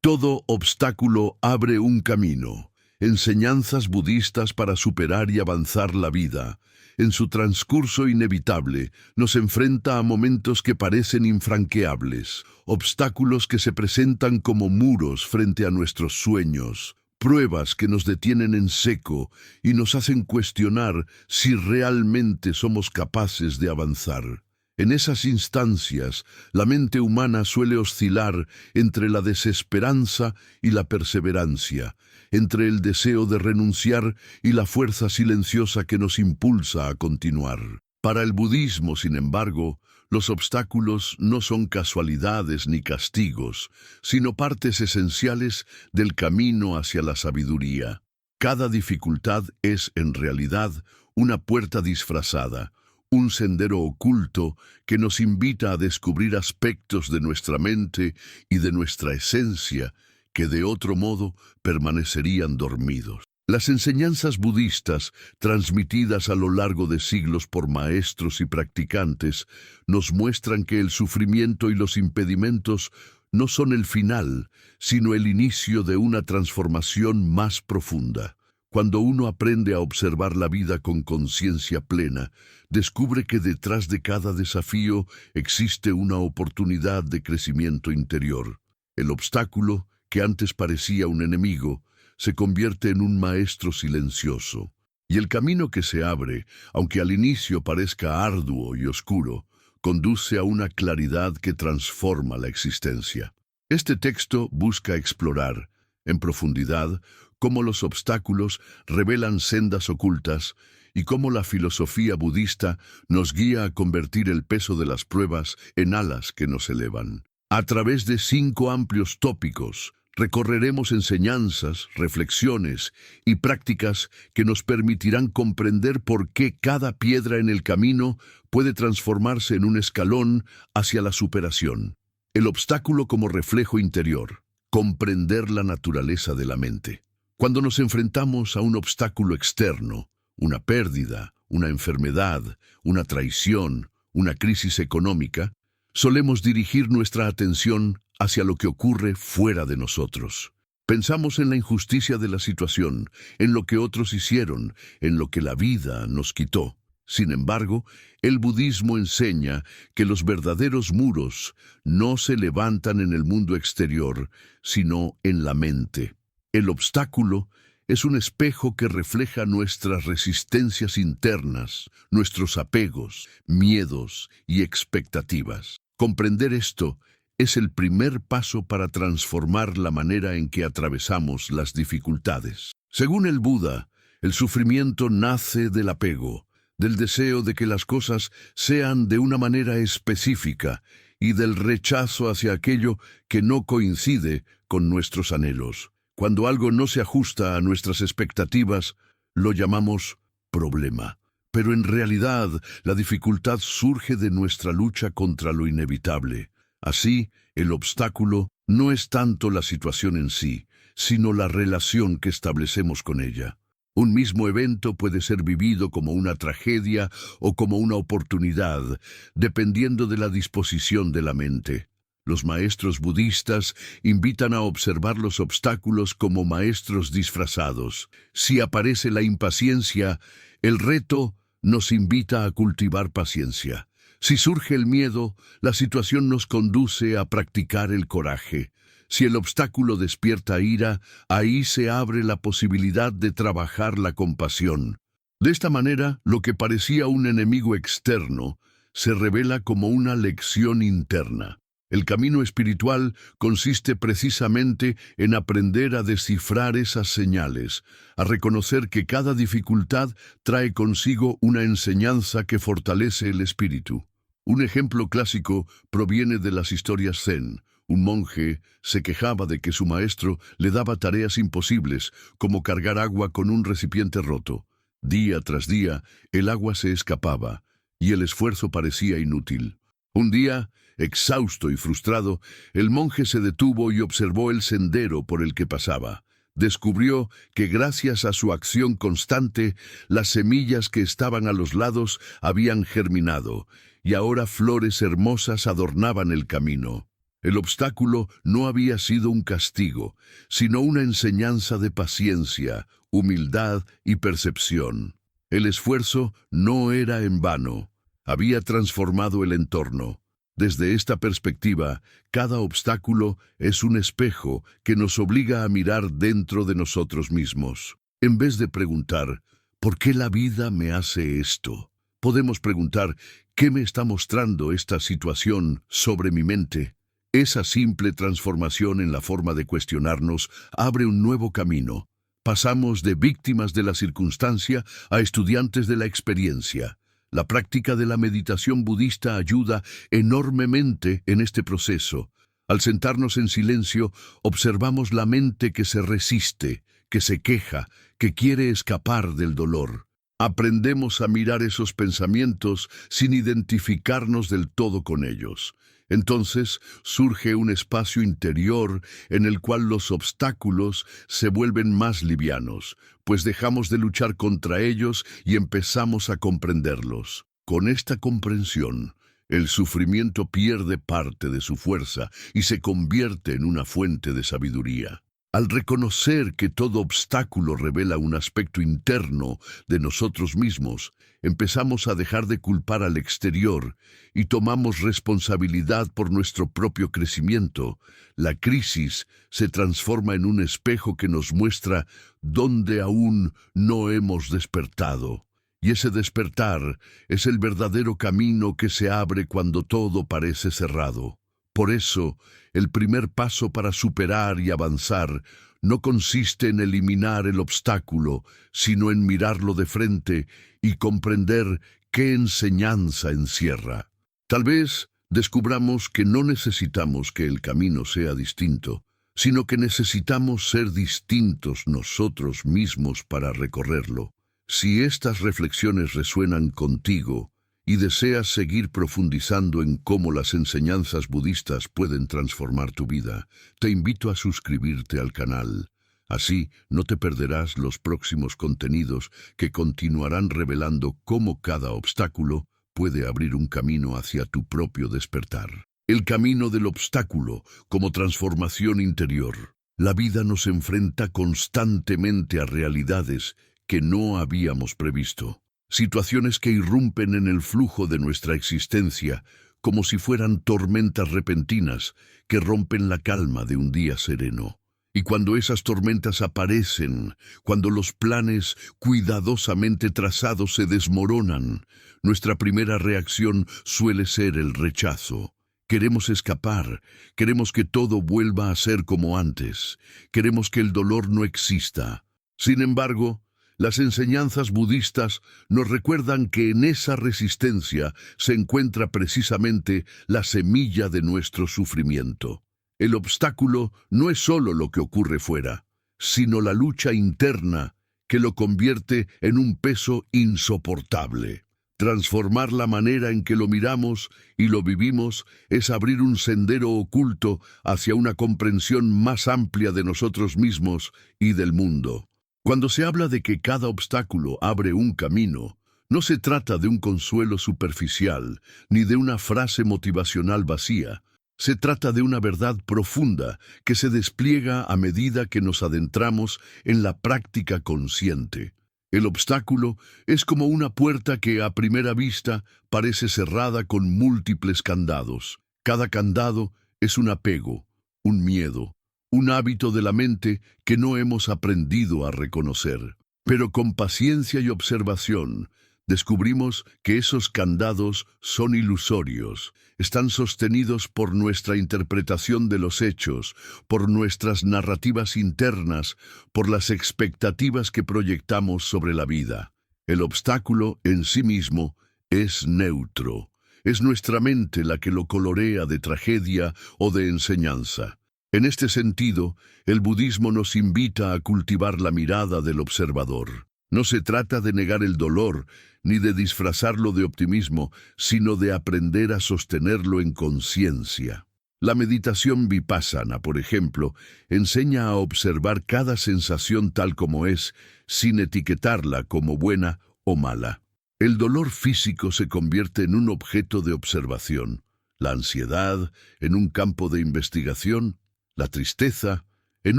Todo obstáculo abre un camino. Enseñanzas budistas para superar y avanzar la vida. En su transcurso inevitable, nos enfrenta a momentos que parecen infranqueables, obstáculos que se presentan como muros frente a nuestros sueños, pruebas que nos detienen en seco y nos hacen cuestionar si realmente somos capaces de avanzar. En esas instancias, la mente humana suele oscilar entre la desesperanza y la perseverancia, entre el deseo de renunciar y la fuerza silenciosa que nos impulsa a continuar. Para el budismo, sin embargo, los obstáculos no son casualidades ni castigos, sino partes esenciales del camino hacia la sabiduría. Cada dificultad es, en realidad, una puerta disfrazada, un sendero oculto que nos invita a descubrir aspectos de nuestra mente y de nuestra esencia que de otro modo permanecerían dormidos. Las enseñanzas budistas, transmitidas a lo largo de siglos por maestros y practicantes, nos muestran que el sufrimiento y los impedimentos no son el final, sino el inicio de una transformación más profunda. Cuando uno aprende a observar la vida con conciencia plena, descubre que detrás de cada desafío existe una oportunidad de crecimiento interior. El obstáculo, que antes parecía un enemigo, se convierte en un maestro silencioso. Y el camino que se abre, aunque al inicio parezca arduo y oscuro, conduce a una claridad que transforma la existencia. Este texto busca explorar, en profundidad, cómo los obstáculos revelan sendas ocultas y cómo la filosofía budista nos guía a convertir el peso de las pruebas en alas que nos elevan. A través de 5 amplios tópicos, recorreremos enseñanzas, reflexiones y prácticas que nos permitirán comprender por qué cada piedra en el camino puede transformarse en un escalón hacia la superación. El obstáculo como reflejo interior. Comprender la naturaleza de la mente. Cuando nos enfrentamos a un obstáculo externo, una pérdida, una enfermedad, una traición, una crisis económica, solemos dirigir nuestra atención hacia lo que ocurre fuera de nosotros. Pensamos en la injusticia de la situación, en lo que otros hicieron, en lo que la vida nos quitó. Sin embargo, el budismo enseña que los verdaderos muros no se levantan en el mundo exterior, sino en la mente. El obstáculo es un espejo que refleja nuestras resistencias internas, nuestros apegos, miedos y expectativas. Comprender esto es el primer paso para transformar la manera en que atravesamos las dificultades. Según el Buda, el sufrimiento nace del apego, del deseo de que las cosas sean de una manera específica y del rechazo hacia aquello que no coincide con nuestros anhelos. Cuando algo no se ajusta a nuestras expectativas, lo llamamos problema. Pero en realidad, la dificultad surge de nuestra lucha contra lo inevitable. Así, el obstáculo no es tanto la situación en sí, sino la relación que establecemos con ella. Un mismo evento puede ser vivido como una tragedia o como una oportunidad, dependiendo de la disposición de la mente. Los maestros budistas invitan a observar los obstáculos como maestros disfrazados. Si aparece la impaciencia, el reto nos invita a cultivar paciencia. Si surge el miedo, la situación nos conduce a practicar el coraje. Si el obstáculo despierta ira, ahí se abre la posibilidad de trabajar la compasión. De esta manera, lo que parecía un enemigo externo se revela como una lección interna. El camino espiritual consiste precisamente en aprender a descifrar esas señales, a reconocer que cada dificultad trae consigo una enseñanza que fortalece el espíritu. Un ejemplo clásico proviene de las historias zen. Un monje se quejaba de que su maestro le daba tareas imposibles, como cargar agua con un recipiente roto. Día tras día, el agua se escapaba, y el esfuerzo parecía inútil. Un día, exhausto y frustrado, el monje se detuvo y observó el sendero por el que pasaba. Descubrió que gracias a su acción constante, las semillas que estaban a los lados habían germinado, y ahora flores hermosas adornaban el camino. El obstáculo no había sido un castigo, sino una enseñanza de paciencia, humildad y percepción. El esfuerzo no era en vano, había transformado el entorno. Desde esta perspectiva, cada obstáculo es un espejo que nos obliga a mirar dentro de nosotros mismos. En vez de preguntar, ¿por qué la vida me hace esto?, podemos preguntar, ¿qué me está mostrando esta situación sobre mi mente? Esa simple transformación en la forma de cuestionarnos abre un nuevo camino. Pasamos de víctimas de la circunstancia a estudiantes de la experiencia. La práctica de la meditación budista ayuda enormemente en este proceso. Al sentarnos en silencio, observamos la mente que se resiste, que se queja, que quiere escapar del dolor. Aprendemos a mirar esos pensamientos sin identificarnos del todo con ellos. Entonces surge un espacio interior en el cual los obstáculos se vuelven más livianos, pues dejamos de luchar contra ellos y empezamos a comprenderlos. Con esta comprensión, el sufrimiento pierde parte de su fuerza y se convierte en una fuente de sabiduría. Al reconocer que todo obstáculo revela un aspecto interno de nosotros mismos, empezamos a dejar de culpar al exterior y tomamos responsabilidad por nuestro propio crecimiento. La crisis se transforma en un espejo que nos muestra dónde aún no hemos despertado. Y ese despertar es el verdadero camino que se abre cuando todo parece cerrado. Por eso, el primer paso para superar y avanzar no consiste en eliminar el obstáculo, sino en mirarlo de frente y comprender qué enseñanza encierra. Tal vez descubramos que no necesitamos que el camino sea distinto, sino que necesitamos ser distintos nosotros mismos para recorrerlo. Si estas reflexiones resuenan contigo, y deseas seguir profundizando en cómo las enseñanzas budistas pueden transformar tu vida, te invito a suscribirte al canal. Así no te perderás los próximos contenidos que continuarán revelando cómo cada obstáculo puede abrir un camino hacia tu propio despertar. El camino del obstáculo como transformación interior. La vida nos enfrenta constantemente a realidades que no habíamos previsto. Situaciones que irrumpen en el flujo de nuestra existencia como si fueran tormentas repentinas que rompen la calma de un día sereno. Y cuando esas tormentas aparecen, cuando los planes cuidadosamente trazados se desmoronan, nuestra primera reacción suele ser el rechazo. Queremos escapar, queremos que todo vuelva a ser como antes, queremos que el dolor no exista. Sin embargo, las enseñanzas budistas nos recuerdan que en esa resistencia se encuentra precisamente la semilla de nuestro sufrimiento. El obstáculo no es solo lo que ocurre fuera, sino la lucha interna que lo convierte en un peso insoportable. Transformar la manera en que lo miramos y lo vivimos es abrir un sendero oculto hacia una comprensión más amplia de nosotros mismos y del mundo. Cuando se habla de que cada obstáculo abre un camino, no se trata de un consuelo superficial ni de una frase motivacional vacía. Se trata de una verdad profunda que se despliega a medida que nos adentramos en la práctica consciente. El obstáculo es como una puerta que a primera vista parece cerrada con múltiples candados. Cada candado es un apego, un miedo, un hábito de la mente que no hemos aprendido a reconocer. Pero con paciencia y observación, descubrimos que esos candados son ilusorios, están sostenidos por nuestra interpretación de los hechos, por nuestras narrativas internas, por las expectativas que proyectamos sobre la vida. El obstáculo en sí mismo es neutro. Es nuestra mente la que lo colorea de tragedia o de enseñanza. En este sentido, el budismo nos invita a cultivar la mirada del observador. No se trata de negar el dolor, ni de disfrazarlo de optimismo, sino de aprender a sostenerlo en conciencia. La meditación vipassana, por ejemplo, enseña a observar cada sensación tal como es, sin etiquetarla como buena o mala. El dolor físico se convierte en un objeto de observación. la ansiedad en un campo de investigación, la tristeza en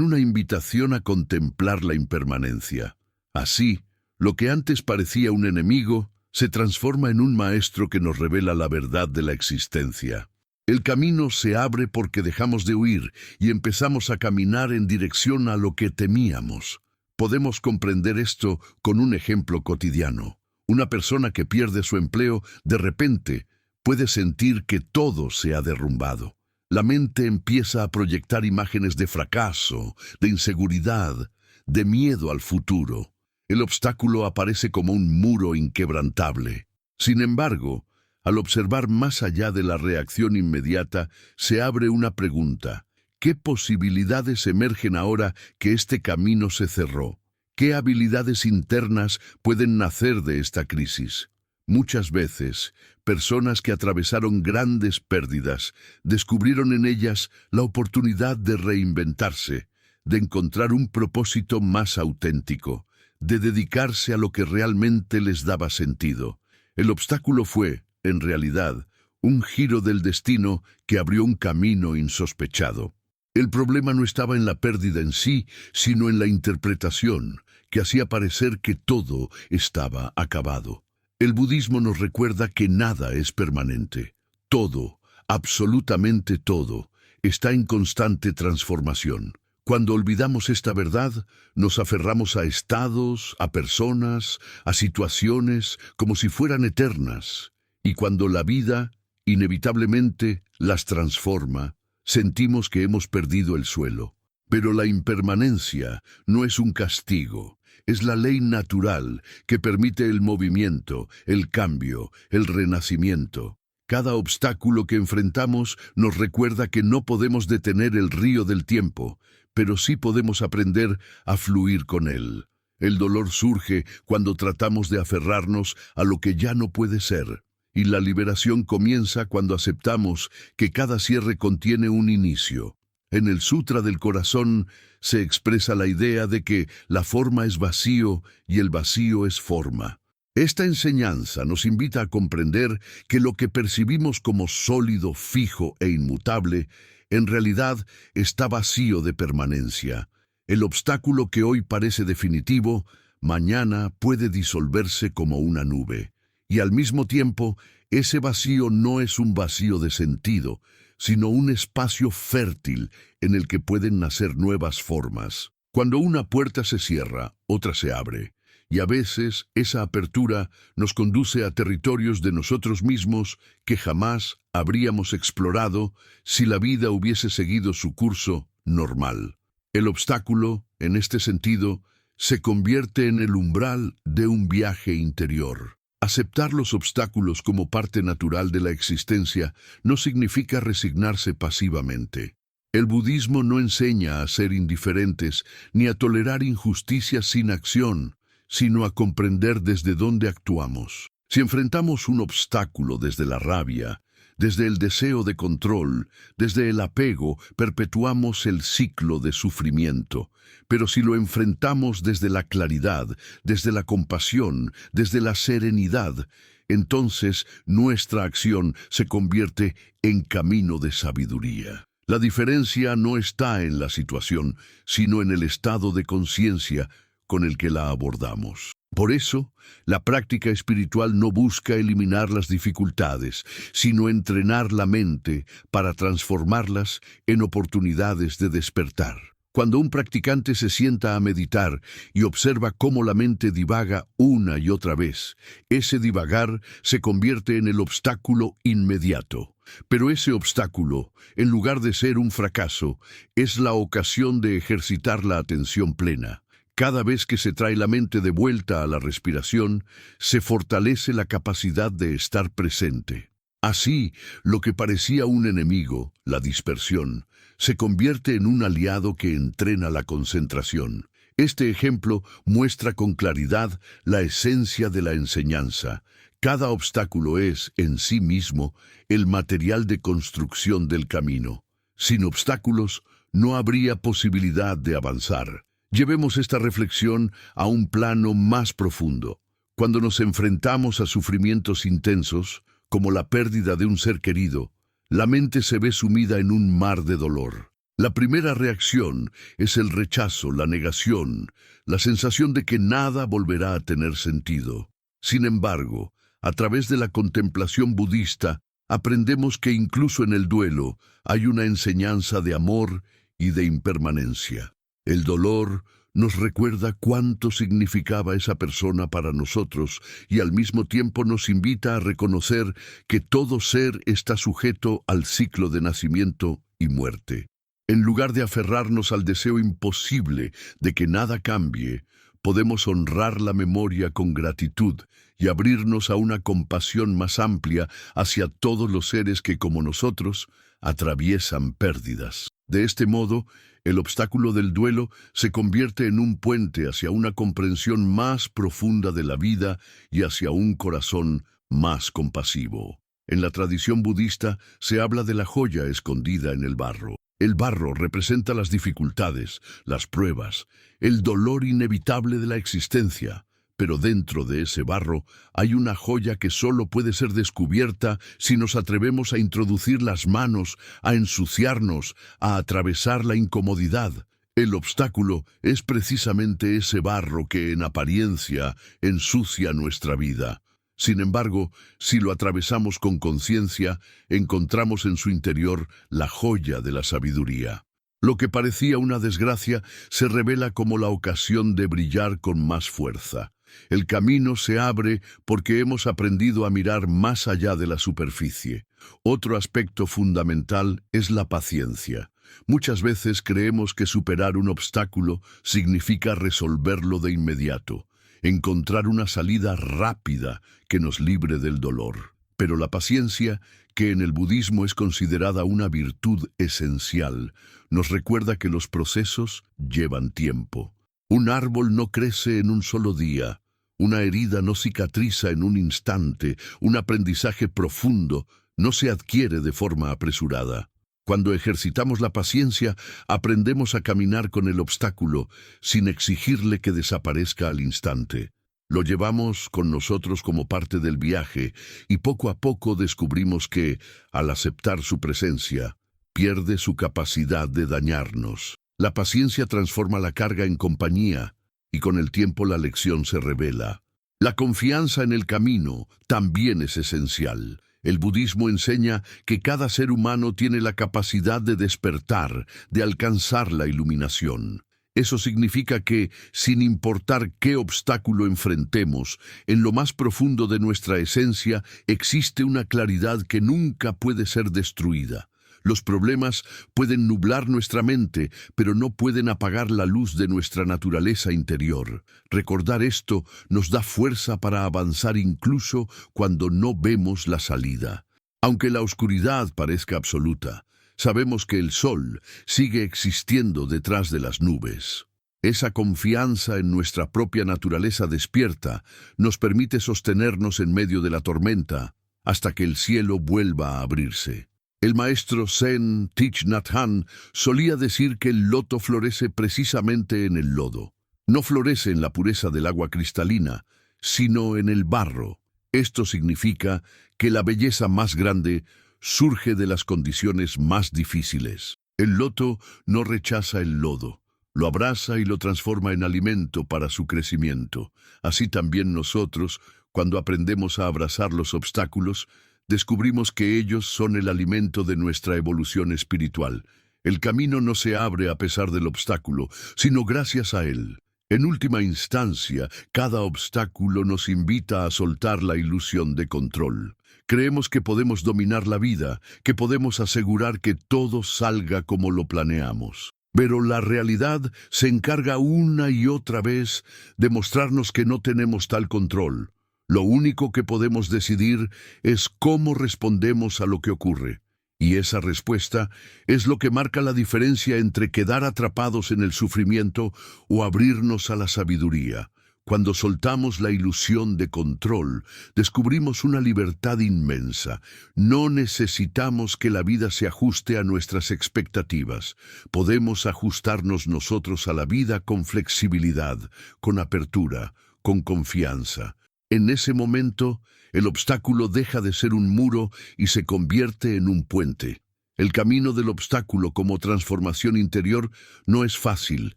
una invitación a contemplar la impermanencia. Así, lo que antes parecía un enemigo se transforma en un maestro que nos revela la verdad de la existencia. El camino se abre porque dejamos de huir y empezamos a caminar en dirección a lo que temíamos. Podemos comprender esto con un ejemplo cotidiano. Una persona que pierde su empleo de repente puede sentir que todo se ha derrumbado. La mente empieza a proyectar imágenes de fracaso, de inseguridad, de miedo al futuro. El obstáculo aparece como un muro inquebrantable. Sin embargo, al observar más allá de la reacción inmediata, se abre una pregunta. ¿Qué posibilidades emergen ahora que este camino se cerró? ¿Qué habilidades internas pueden nacer de esta crisis? Muchas veces, personas que atravesaron grandes pérdidas descubrieron en ellas la oportunidad de reinventarse, de encontrar un propósito más auténtico, de dedicarse a lo que realmente les daba sentido. El obstáculo fue, en realidad, un giro del destino que abrió un camino insospechado. El problema no estaba en la pérdida en sí, sino en la interpretación, que hacía parecer que todo estaba acabado. El budismo nos recuerda que nada es permanente. Todo, absolutamente todo, está en constante transformación. Cuando olvidamos esta verdad, nos aferramos a estados, a personas, a situaciones, como si fueran eternas. Y cuando la vida, inevitablemente, las transforma, sentimos que hemos perdido el suelo. Pero la impermanencia no es un castigo, es la ley natural que permite el movimiento, el cambio, el renacimiento. Cada obstáculo que enfrentamos nos recuerda que no podemos detener el río del tiempo, pero sí podemos aprender a fluir con él. El dolor surge cuando tratamos de aferrarnos a lo que ya no puede ser, y la liberación comienza cuando aceptamos que cada cierre contiene un inicio. En el Sutra del Corazón se expresa la idea de que la forma es vacío y el vacío es forma. Esta enseñanza nos invita a comprender que lo que percibimos como sólido, fijo e inmutable, en realidad está vacío de permanencia. El obstáculo que hoy parece definitivo, mañana puede disolverse como una nube. Y al mismo tiempo, ese vacío no es un vacío de sentido, sino un espacio fértil en el que pueden nacer nuevas formas. Cuando una puerta se cierra, otra se abre. Y a veces esa apertura nos conduce a territorios de nosotros mismos que jamás habríamos explorado si la vida hubiese seguido su curso normal. El obstáculo, en este sentido, se convierte en el umbral de un viaje interior. Aceptar los obstáculos como parte natural de la existencia no significa resignarse pasivamente. El budismo no enseña a ser indiferentes ni a tolerar injusticias sin acción, sino a comprender desde dónde actuamos. Si enfrentamos un obstáculo desde la rabia, desde el deseo de control, desde el apego, perpetuamos el ciclo de sufrimiento. Pero si lo enfrentamos desde la claridad, desde la compasión, desde la serenidad, entonces nuestra acción se convierte en camino de sabiduría. La diferencia no está en la situación, sino en el estado de conciencia con el que la abordamos. Por eso, la práctica espiritual no busca eliminar las dificultades, sino entrenar la mente para transformarlas en oportunidades de despertar. Cuando un practicante se sienta a meditar y observa cómo la mente divaga una y otra vez, ese divagar se convierte en el obstáculo inmediato. Pero ese obstáculo, en lugar de ser un fracaso, es la ocasión de ejercitar la atención plena. Cada vez que se trae la mente de vuelta a la respiración, se fortalece la capacidad de estar presente. Así, lo que parecía un enemigo, la dispersión, se convierte en un aliado que entrena la concentración. Este ejemplo muestra con claridad la esencia de la enseñanza. Cada obstáculo es, en sí mismo, el material de construcción del camino. Sin obstáculos, no habría posibilidad de avanzar. Llevemos esta reflexión a un plano más profundo. Cuando nos enfrentamos a sufrimientos intensos, como la pérdida de un ser querido, la mente se ve sumida en un mar de dolor. La primera reacción es el rechazo, la negación, la sensación de que nada volverá a tener sentido. Sin embargo, a través de la contemplación budista, aprendemos que incluso en el duelo hay una enseñanza de amor y de impermanencia. El dolor nos recuerda cuánto significaba esa persona para nosotros y al mismo tiempo nos invita a reconocer que todo ser está sujeto al ciclo de nacimiento y muerte. En lugar de aferrarnos al deseo imposible de que nada cambie, podemos honrar la memoria con gratitud y abrirnos a una compasión más amplia hacia todos los seres que, como nosotros, atraviesan pérdidas. De este modo, el obstáculo del duelo se convierte en un puente hacia una comprensión más profunda de la vida y hacia un corazón más compasivo. En la tradición budista se habla de la joya escondida en el barro. El barro representa las dificultades, las pruebas, el dolor inevitable de la existencia, pero dentro de ese barro hay una joya que solo puede ser descubierta si nos atrevemos a introducir las manos, a ensuciarnos, a atravesar la incomodidad. El obstáculo es precisamente ese barro que en apariencia ensucia nuestra vida. Sin embargo, si lo atravesamos con conciencia, encontramos en su interior la joya de la sabiduría. Lo que parecía una desgracia se revela como la ocasión de brillar con más fuerza. El camino se abre porque hemos aprendido a mirar más allá de la superficie. Otro aspecto fundamental es la paciencia. Muchas veces creemos que superar un obstáculo significa resolverlo de inmediato, encontrar una salida rápida que nos libre del dolor. Pero la paciencia, que en el budismo es considerada una virtud esencial, nos recuerda que los procesos llevan tiempo. Un árbol no crece en un solo día, una herida no cicatriza en un instante, un aprendizaje profundo no se adquiere de forma apresurada. Cuando ejercitamos la paciencia, aprendemos a caminar con el obstáculo sin exigirle que desaparezca al instante. Lo llevamos con nosotros como parte del viaje y poco a poco descubrimos que, al aceptar su presencia, pierde su capacidad de dañarnos. La paciencia transforma la carga en compañía y con el tiempo la lección se revela. La confianza en el camino también es esencial. El budismo enseña que cada ser humano tiene la capacidad de despertar, de alcanzar la iluminación. Eso significa que, sin importar qué obstáculo enfrentemos, en lo más profundo de nuestra esencia existe una claridad que nunca puede ser destruida. Los problemas pueden nublar nuestra mente, pero no pueden apagar la luz de nuestra naturaleza interior. Recordar esto nos da fuerza para avanzar incluso cuando no vemos la salida. Aunque la oscuridad parezca absoluta, sabemos que el sol sigue existiendo detrás de las nubes. Esa confianza en nuestra propia naturaleza despierta nos permite sostenernos en medio de la tormenta hasta que el cielo vuelva a abrirse. El maestro Zen Thich Nhat Hanh solía decir que el loto florece precisamente en el lodo. No florece en la pureza del agua cristalina, sino en el barro. Esto significa que la belleza más grande surge de las condiciones más difíciles. El loto no rechaza el lodo, lo abraza y lo transforma en alimento para su crecimiento. Así también nosotros, cuando aprendemos a abrazar los obstáculos, descubrimos que ellos son el alimento de nuestra evolución espiritual. El camino no se abre a pesar del obstáculo, sino gracias a él. En última instancia, cada obstáculo nos invita a soltar la ilusión de control. Creemos que podemos dominar la vida, que podemos asegurar que todo salga como lo planeamos. Pero la realidad se encarga una y otra vez de mostrarnos que no tenemos tal control. Lo único que podemos decidir es cómo respondemos a lo que ocurre. Y esa respuesta es lo que marca la diferencia entre quedar atrapados en el sufrimiento o abrirnos a la sabiduría. Cuando soltamos la ilusión de control, descubrimos una libertad inmensa. No necesitamos que la vida se ajuste a nuestras expectativas. Podemos ajustarnos nosotros a la vida con flexibilidad, con apertura, con confianza. En ese momento, el obstáculo deja de ser un muro y se convierte en un puente. El camino del obstáculo como transformación interior no es fácil,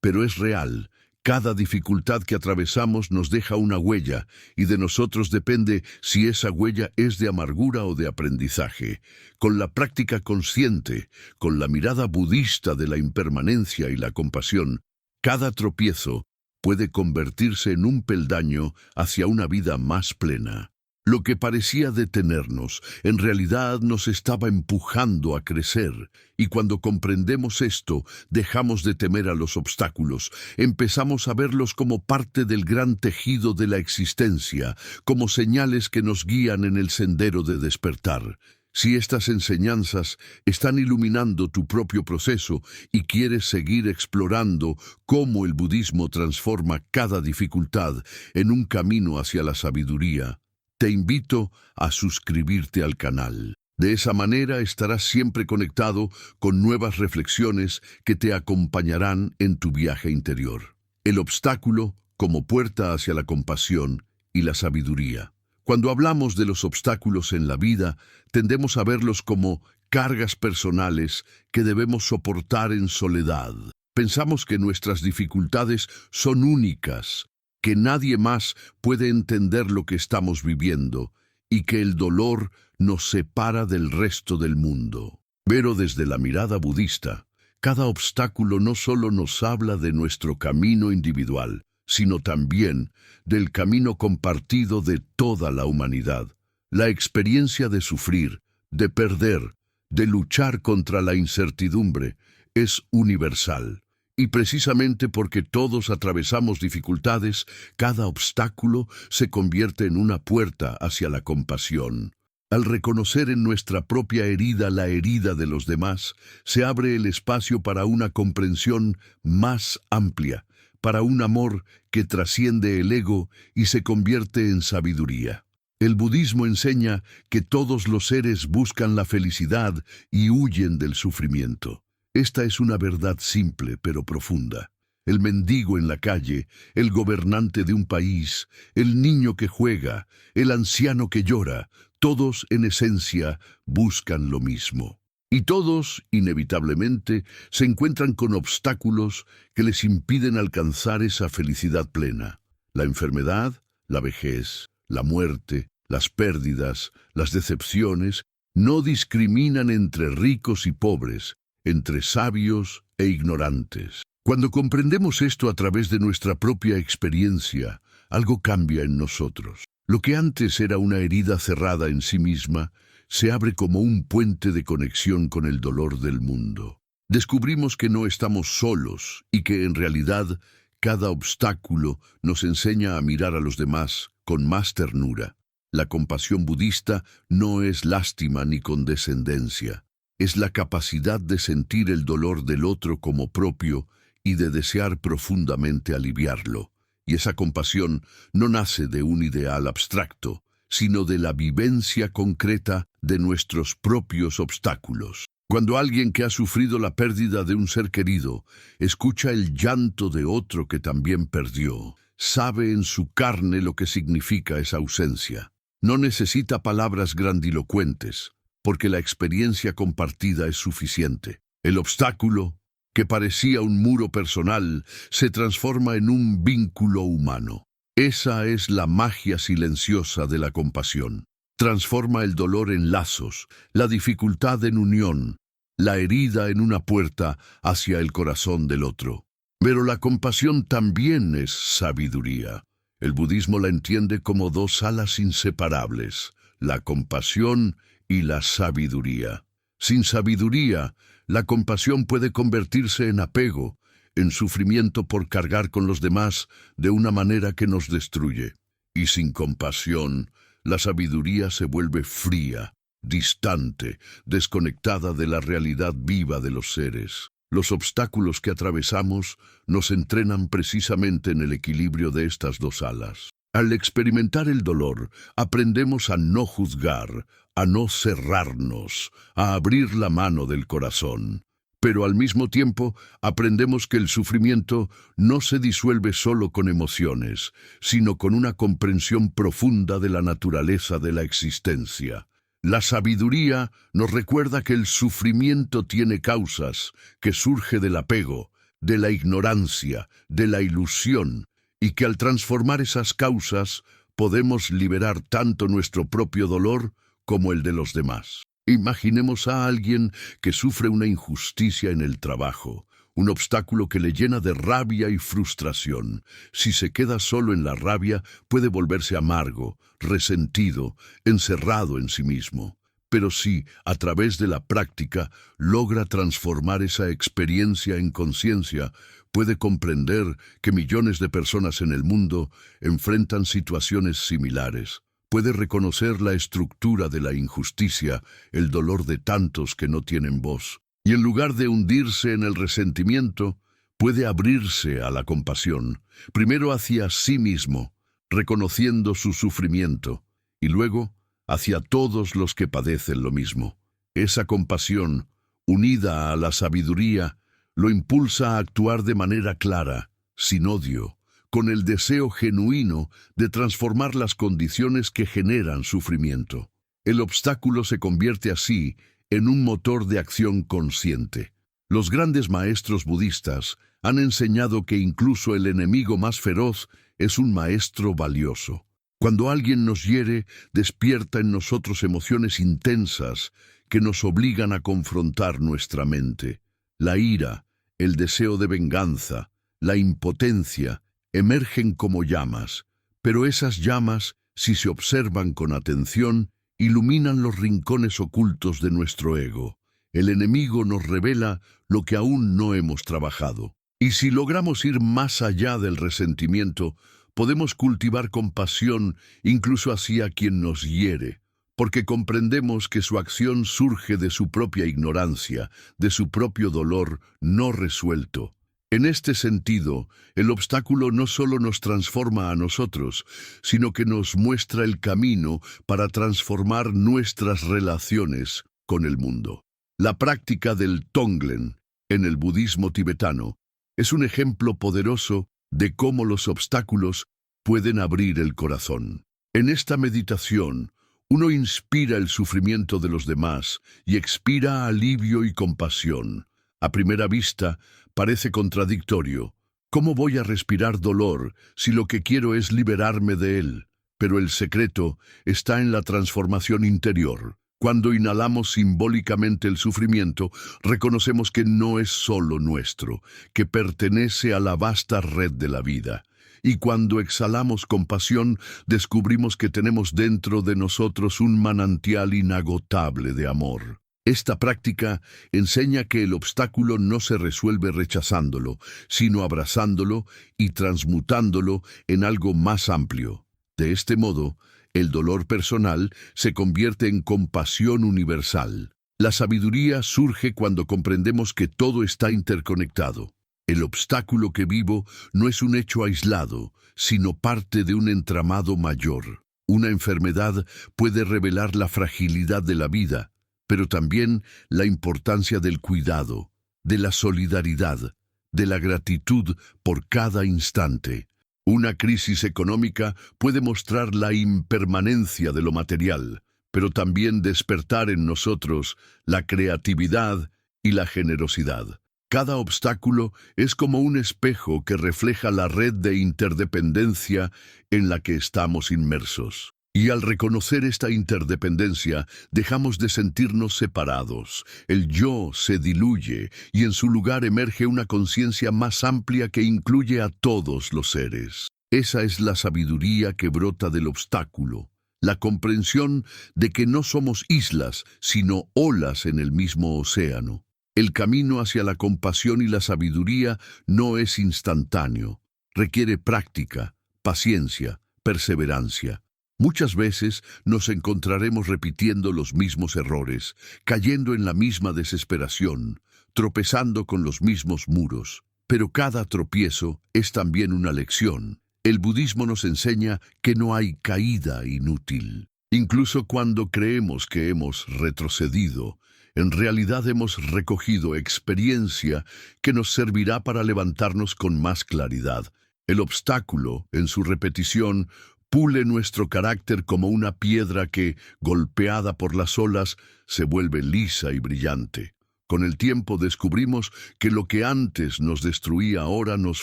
pero es real. Cada dificultad que atravesamos nos deja una huella, y de nosotros depende si esa huella es de amargura o de aprendizaje. Con la práctica consciente, con la mirada budista de la impermanencia y la compasión, cada tropiezo puede convertirse en un peldaño hacia una vida más plena. Lo que parecía detenernos, en realidad nos estaba empujando a crecer, y cuando comprendemos esto, dejamos de temer a los obstáculos, empezamos a verlos como parte del gran tejido de la existencia, como señales que nos guían en el sendero de despertar. Si estas enseñanzas están iluminando tu propio proceso y quieres seguir explorando cómo el budismo transforma cada dificultad en un camino hacia la sabiduría, te invito a suscribirte al canal. De esa manera estarás siempre conectado con nuevas reflexiones que te acompañarán en tu viaje interior. El obstáculo como puerta hacia la compasión y la sabiduría. Cuando hablamos de los obstáculos en la vida, tendemos a verlos como cargas personales que debemos soportar en soledad. Pensamos que nuestras dificultades son únicas, que nadie más puede entender lo que estamos viviendo y que el dolor nos separa del resto del mundo. Pero desde la mirada budista, cada obstáculo no solo nos habla de nuestro camino individual, sino también del camino compartido de toda la humanidad. La experiencia de sufrir, de perder, de luchar contra la incertidumbre, es universal. Y precisamente porque todos atravesamos dificultades, cada obstáculo se convierte en una puerta hacia la compasión. Al reconocer en nuestra propia herida la herida de los demás, se abre el espacio para una comprensión más amplia, para un amor que trasciende el ego y se convierte en sabiduría. El budismo enseña que todos los seres buscan la felicidad y huyen del sufrimiento. Esta es una verdad simple pero profunda. El mendigo en la calle, el gobernante de un país, el niño que juega, el anciano que llora, todos en esencia buscan lo mismo. Y todos, inevitablemente, se encuentran con obstáculos que les impiden alcanzar esa felicidad plena. La enfermedad, la vejez, la muerte, las pérdidas, las decepciones, no discriminan entre ricos y pobres, entre sabios e ignorantes. Cuando comprendemos esto a través de nuestra propia experiencia, algo cambia en nosotros. Lo que antes era una herida cerrada en sí misma, se abre como un puente de conexión con el dolor del mundo. Descubrimos que no estamos solos y que en realidad cada obstáculo nos enseña a mirar a los demás con más ternura. La compasión budista no es lástima ni condescendencia. Es la capacidad de sentir el dolor del otro como propio y de desear profundamente aliviarlo. Y esa compasión no nace de un ideal abstracto, sino de la vivencia concreta de nuestros propios obstáculos. Cuando alguien que ha sufrido la pérdida de un ser querido escucha el llanto de otro que también perdió, sabe en su carne lo que significa esa ausencia. No necesita palabras grandilocuentes, porque la experiencia compartida es suficiente. El obstáculo, que parecía un muro personal, se transforma en un vínculo humano. Esa es la magia silenciosa de la compasión. Transforma el dolor en lazos, la dificultad en unión, la herida en una puerta hacia el corazón del otro. Pero la compasión también es sabiduría. El budismo la entiende como dos alas inseparables, la compasión y la sabiduría. Sin sabiduría, la compasión puede convertirse en apego, en sufrimiento por cargar con los demás de una manera que nos destruye. Y sin compasión, la sabiduría se vuelve fría, distante, desconectada de la realidad viva de los seres. Los obstáculos que atravesamos nos entrenan precisamente en el equilibrio de estas dos alas. Al experimentar el dolor, aprendemos a no juzgar, a no cerrarnos, a abrir la mano del corazón. Pero al mismo tiempo aprendemos que el sufrimiento no se disuelve solo con emociones, sino con una comprensión profunda de la naturaleza de la existencia. La sabiduría nos recuerda que el sufrimiento tiene causas, que surge del apego, de la ignorancia, de la ilusión, y que al transformar esas causas podemos liberar tanto nuestro propio dolor como el de los demás. Imaginemos a alguien que sufre una injusticia en el trabajo, un obstáculo que le llena de rabia y frustración. Si se queda solo en la rabia, puede volverse amargo, resentido, encerrado en sí mismo. Pero si, a través de la práctica, logra transformar esa experiencia en conciencia, puede comprender que millones de personas en el mundo enfrentan situaciones similares. Puede reconocer la estructura de la injusticia, el dolor de tantos que no tienen voz. Y en lugar de hundirse en el resentimiento, puede abrirse a la compasión, primero hacia sí mismo, reconociendo su sufrimiento, y luego hacia todos los que padecen lo mismo. Esa compasión, unida a la sabiduría, lo impulsa a actuar de manera clara, sin odio, con el deseo genuino de transformar las condiciones que generan sufrimiento. El obstáculo se convierte así en un motor de acción consciente. Los grandes maestros budistas han enseñado que incluso el enemigo más feroz es un maestro valioso. Cuando alguien nos hiere, despierta en nosotros emociones intensas que nos obligan a confrontar nuestra mente. La ira, el deseo de venganza, la impotencia, emergen como llamas, pero esas llamas, si se observan con atención, iluminan los rincones ocultos de nuestro ego. El enemigo nos revela lo que aún no hemos trabajado. Y si logramos ir más allá del resentimiento, podemos cultivar compasión incluso hacia quien nos hiere, porque comprendemos que su acción surge de su propia ignorancia, de su propio dolor no resuelto. En este sentido, el obstáculo no solo nos transforma a nosotros, sino que nos muestra el camino para transformar nuestras relaciones con el mundo. La práctica del Tonglen, en el budismo tibetano, es un ejemplo poderoso de cómo los obstáculos pueden abrir el corazón. En esta meditación, uno inspira el sufrimiento de los demás y expira alivio y compasión. A primera vista, parece contradictorio. ¿Cómo voy a respirar dolor si lo que quiero es liberarme de él? Pero el secreto está en la transformación interior. Cuando inhalamos simbólicamente el sufrimiento, reconocemos que no es solo nuestro, que pertenece a la vasta red de la vida. Y cuando exhalamos compasión, descubrimos que tenemos dentro de nosotros un manantial inagotable de amor. Esta práctica enseña que el obstáculo no se resuelve rechazándolo, sino abrazándolo y transmutándolo en algo más amplio. De este modo, el dolor personal se convierte en compasión universal. La sabiduría surge cuando comprendemos que todo está interconectado. El obstáculo que vivo no es un hecho aislado, sino parte de un entramado mayor. Una enfermedad puede revelar la fragilidad de la vida, pero también la importancia del cuidado, de la solidaridad, de la gratitud por cada instante. Una crisis económica puede mostrar la impermanencia de lo material, pero también despertar en nosotros la creatividad y la generosidad. Cada obstáculo es como un espejo que refleja la red de interdependencia en la que estamos inmersos. Y al reconocer esta interdependencia, dejamos de sentirnos separados. El yo se diluye y en su lugar emerge una conciencia más amplia que incluye a todos los seres. Esa es la sabiduría que brota del obstáculo, la comprensión de que no somos islas, sino olas en el mismo océano. El camino hacia la compasión y la sabiduría no es instantáneo. Requiere práctica, paciencia, perseverancia. Muchas veces nos encontraremos repitiendo los mismos errores, cayendo en la misma desesperación, tropezando con los mismos muros. Pero cada tropiezo es también una lección. El budismo nos enseña que no hay caída inútil. Incluso cuando creemos que hemos retrocedido, En realidad hemos recogido experiencia que nos servirá para levantarnos con más claridad. El obstáculo, en su repetición, pule nuestro carácter como una piedra que, golpeada por las olas, se vuelve lisa y brillante. Con el tiempo descubrimos que lo que antes nos destruía ahora nos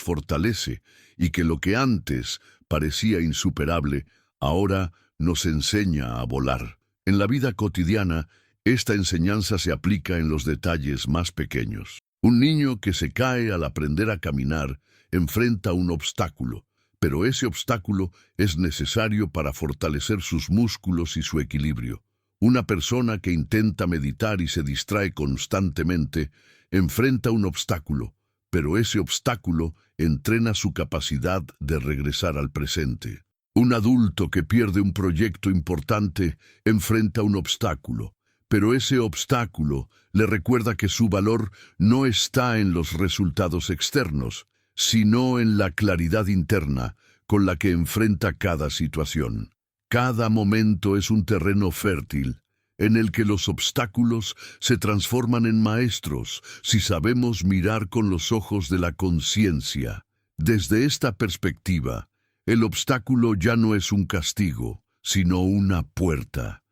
fortalece, y que lo que antes parecía insuperable, ahora nos enseña a volar. En la vida cotidiana, esta enseñanza se aplica en los detalles más pequeños. Un niño que se cae al aprender a caminar enfrenta un obstáculo, pero ese obstáculo es necesario para fortalecer sus músculos y su equilibrio. Una persona que intenta meditar y se distrae constantemente enfrenta un obstáculo, pero ese obstáculo entrena su capacidad de regresar al presente. Un adulto que pierde un proyecto importante enfrenta un obstáculo, pero ese obstáculo le recuerda que su valor no está en los resultados externos, sino en la claridad interna con la que enfrenta cada situación. Cada momento es un terreno fértil en el que los obstáculos se transforman en maestros si sabemos mirar con los ojos de la conciencia. Desde esta perspectiva, el obstáculo ya no es un castigo, sino una puerta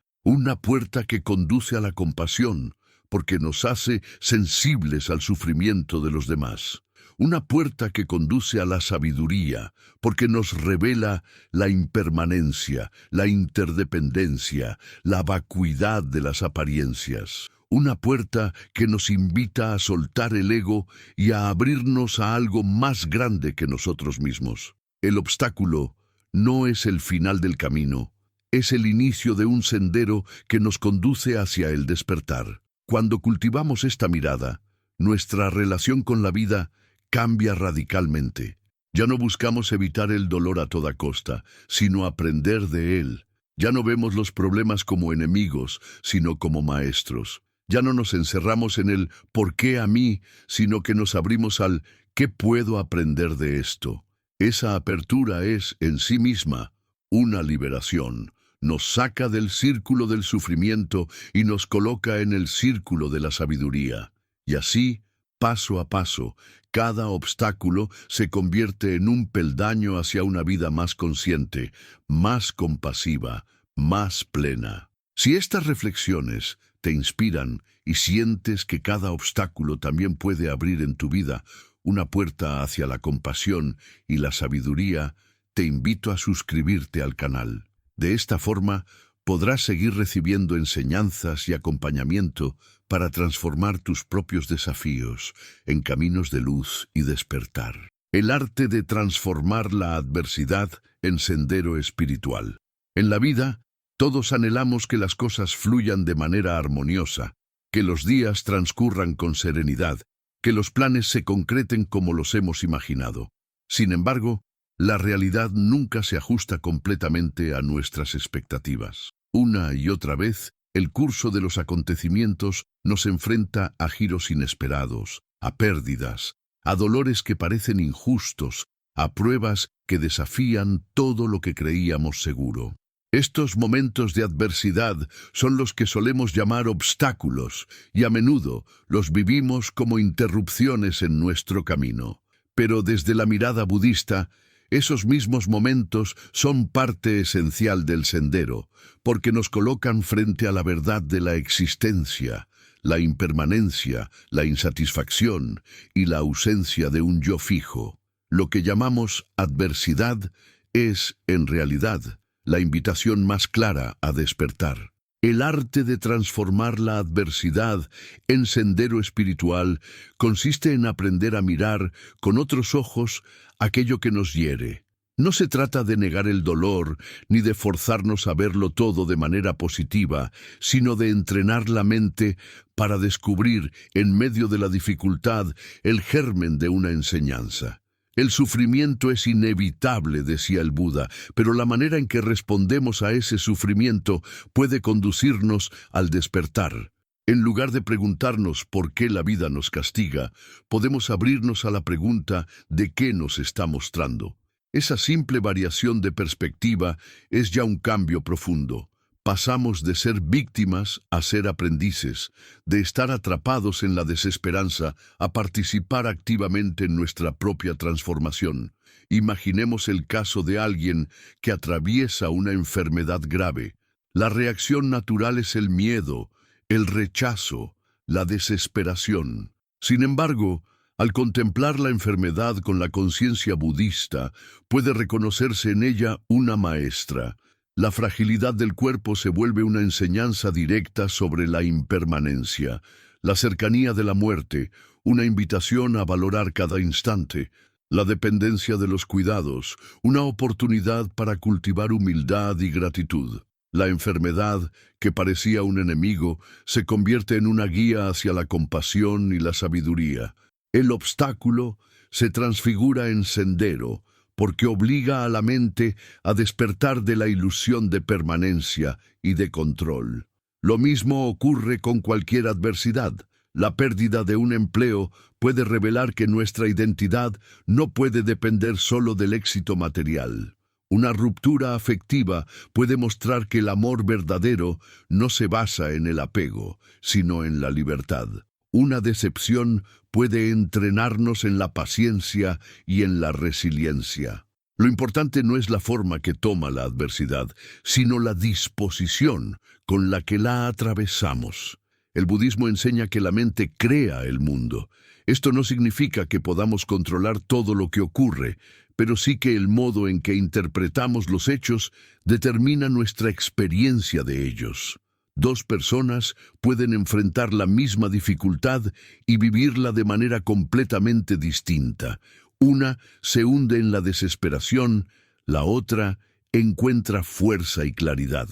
que conduce a la compasión, porque nos hace sensibles al sufrimiento de los demás. Una puerta que conduce a la sabiduría, porque nos revela la impermanencia, la interdependencia, la vacuidad de las apariencias. Una puerta que nos invita a soltar el ego y a abrirnos a algo más grande que nosotros mismos. El obstáculo no es el final del camino, es el inicio de un sendero que nos conduce hacia el despertar. Cuando cultivamos esta mirada, nuestra relación con la vida cambia radicalmente. Ya no buscamos evitar el dolor a toda costa, sino aprender de él. Ya no vemos los problemas como enemigos, sino como maestros. Ya no nos encerramos en el ¿por qué a mí?, sino que nos abrimos al ¿qué puedo aprender de esto? Esa apertura es, en sí misma, una liberación. Nos saca del círculo del sufrimiento y nos coloca en el círculo de la sabiduría. Y así, paso a paso, cada obstáculo se convierte en un peldaño hacia una vida más consciente, más compasiva, más plena. Si estas reflexiones te inspiran y sientes que cada obstáculo también puede abrir en tu vida una puerta hacia la compasión y la sabiduría, te invito a suscribirte al canal. De esta forma, podrás seguir recibiendo enseñanzas y acompañamiento para transformar tus propios desafíos en caminos de luz y despertar. El arte de transformar la adversidad en sendero espiritual. En la vida, todos anhelamos que las cosas fluyan de manera armoniosa, que los días transcurran con serenidad, que los planes se concreten como los hemos imaginado. Sin embargo, la realidad nunca se ajusta completamente a nuestras expectativas. Una y otra vez, el curso de los acontecimientos nos enfrenta a giros inesperados, a pérdidas, a dolores que parecen injustos, a pruebas que desafían todo lo que creíamos seguro. Estos momentos de adversidad son los que solemos llamar obstáculos, y a menudo los vivimos como interrupciones en nuestro camino. Pero desde la mirada budista, esos mismos momentos son parte esencial del sendero, porque nos colocan frente a la verdad de la existencia, la impermanencia, la insatisfacción y la ausencia de un yo fijo. Lo que llamamos adversidad es, en realidad, la invitación más clara a despertar. El arte de transformar la adversidad en sendero espiritual consiste en aprender a mirar con otros ojos aquello que nos hiere. No se trata de negar el dolor ni de forzarnos a verlo todo de manera positiva, sino de entrenar la mente para descubrir, en medio de la dificultad, el germen de una enseñanza. El sufrimiento es inevitable, decía el Buda, pero la manera en que respondemos a ese sufrimiento puede conducirnos al despertar. En lugar de preguntarnos por qué la vida nos castiga, podemos abrirnos a la pregunta de qué nos está mostrando. Esa simple variación de perspectiva es ya un cambio profundo. Pasamos de ser víctimas a ser aprendices, de estar atrapados en la desesperanza a participar activamente en nuestra propia transformación. Imaginemos el caso de alguien que atraviesa una enfermedad grave. La reacción natural es el miedo, el rechazo, la desesperación. Sin embargo, al contemplar la enfermedad con la conciencia budista, puede reconocerse en ella una maestra. La fragilidad del cuerpo se vuelve una enseñanza directa sobre la impermanencia, la cercanía de la muerte, una invitación a valorar cada instante, la dependencia de los cuidados, una oportunidad para cultivar humildad y gratitud. La enfermedad, que parecía un enemigo, se convierte en una guía hacia la compasión y la sabiduría. El obstáculo se transfigura en sendero, porque obliga a la mente a despertar de la ilusión de permanencia y de control. Lo mismo ocurre con cualquier adversidad. La pérdida de un empleo puede revelar que nuestra identidad no puede depender solo del éxito material. Una ruptura afectiva puede mostrar que el amor verdadero no se basa en el apego, sino en la libertad. Una decepción puede entrenarnos en la paciencia y en la resiliencia. Lo importante no es la forma que toma la adversidad, sino la disposición con la que la atravesamos. El budismo enseña que la mente crea el mundo. Esto no significa que podamos controlar todo lo que ocurre, pero sí que el modo en que interpretamos los hechos determina nuestra experiencia de ellos. Dos personas pueden enfrentar la misma dificultad y vivirla de manera completamente distinta. Una se hunde en la desesperación, la otra encuentra fuerza y claridad.